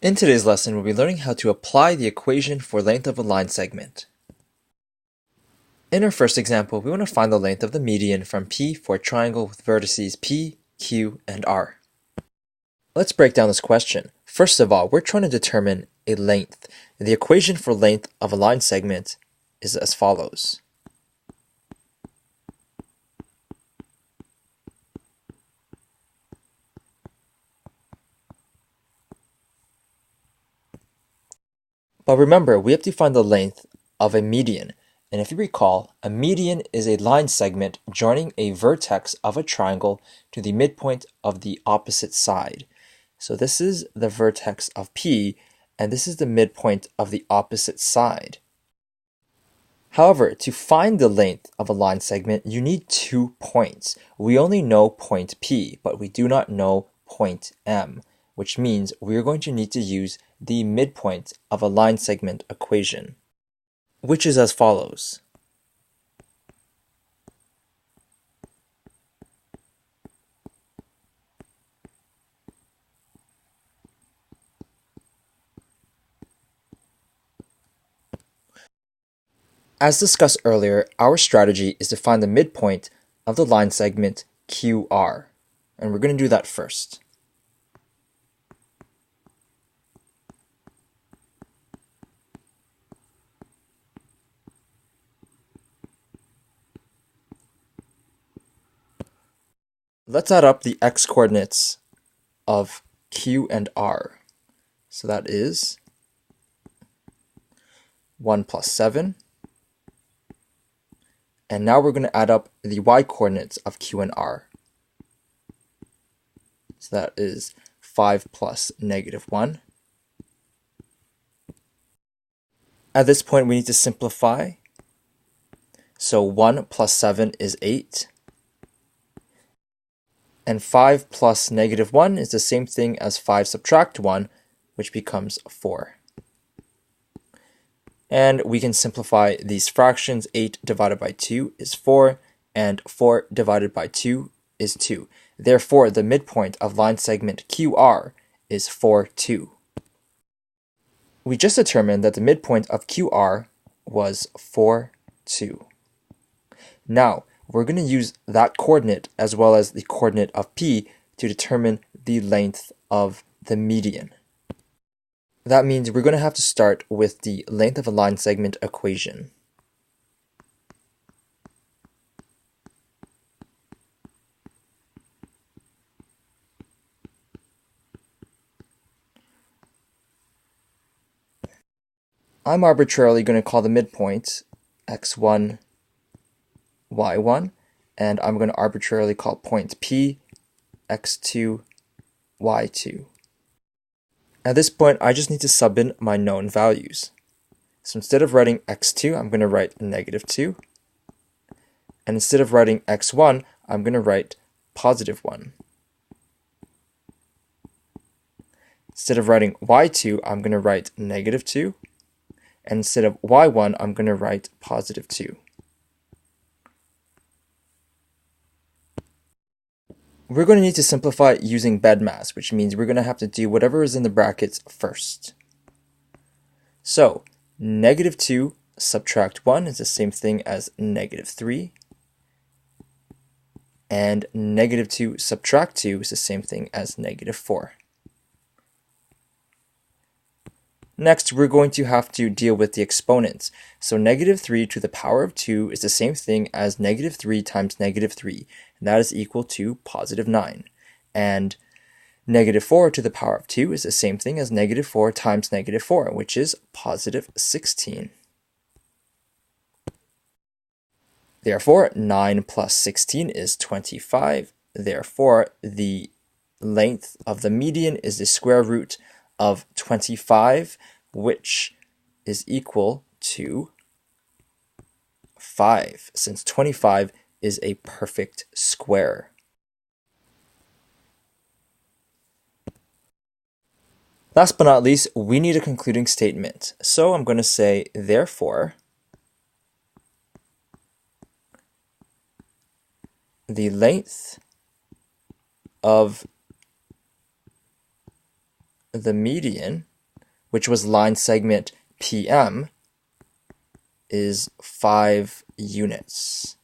In today's lesson, we'll be learning how to apply the equation for length of a line segment. In our first example, we want to find the length of the median from P for a triangle with vertices P, Q, and R. Let's break down this question. First of all, we're trying to determine a length. The equation for length of a line segment is as follows. But remember, we have to find the length of a median. And if you recall, a median is a line segment joining a vertex of a triangle to the midpoint of the opposite side. So this is the vertex of P, and this is the midpoint of the opposite side. However, to find the length of a line segment, you need 2 points. We only know point P, but we do not know point M, which means we're going to need to use the midpoint of a line segment equation, which is as follows. As discussed earlier, our strategy is to find the midpoint of the line segment QR, and we're going to do that first. Let's add up the x-coordinates of Q and R. So that is 1 plus 7. And now we're going to add up the y-coordinates of Q and R. So that is 5 plus -1. At this point, we need to simplify. So 1 plus 7 is 8. And 5 plus -1 is the same thing as 5 subtract 1, which becomes 4. And we can simplify these fractions. 8 divided by 2 is 4, and 4 divided by 2 is 2. Therefore, the midpoint of line segment QR is 4, 2. We just determined that the midpoint of QR was 4, 2. Now, we're going to use that coordinate as well as the coordinate of P to determine the length of the median. That means we're going to have to start with the length of a line segment equation. I'm arbitrarily going to call the midpoint x1, y1, and I'm going to arbitrarily call point P x2, y2. At this point, I just need to sub in my known values. So instead of writing x2, I'm going to write -2. And instead of writing x1, I'm going to write +1. Instead of writing y2, I'm going to write -2. And instead of y1, I'm going to write +2. We're going to need to simplify using BEDMAS, which means we're going to have to do whatever is in the brackets first. So, -2 subtract 1 is the same thing as -3. And -2 subtract 2 is the same thing as -4. Next, we're going to have to deal with the exponents. So -3 to the power of 2 is the same thing as -3 times -3, and that is equal to +9. And -4 to the power of 2 is the same thing as -4 times -4, which is +16. Therefore, 9 plus 16 is 25. Therefore, the length of the median is the square root of 25, which is equal to 5, since 25 is a perfect square. Last but not least, we need a concluding statement. So I'm going to say, therefore, the length of the median which was line segment PM, is 5 units.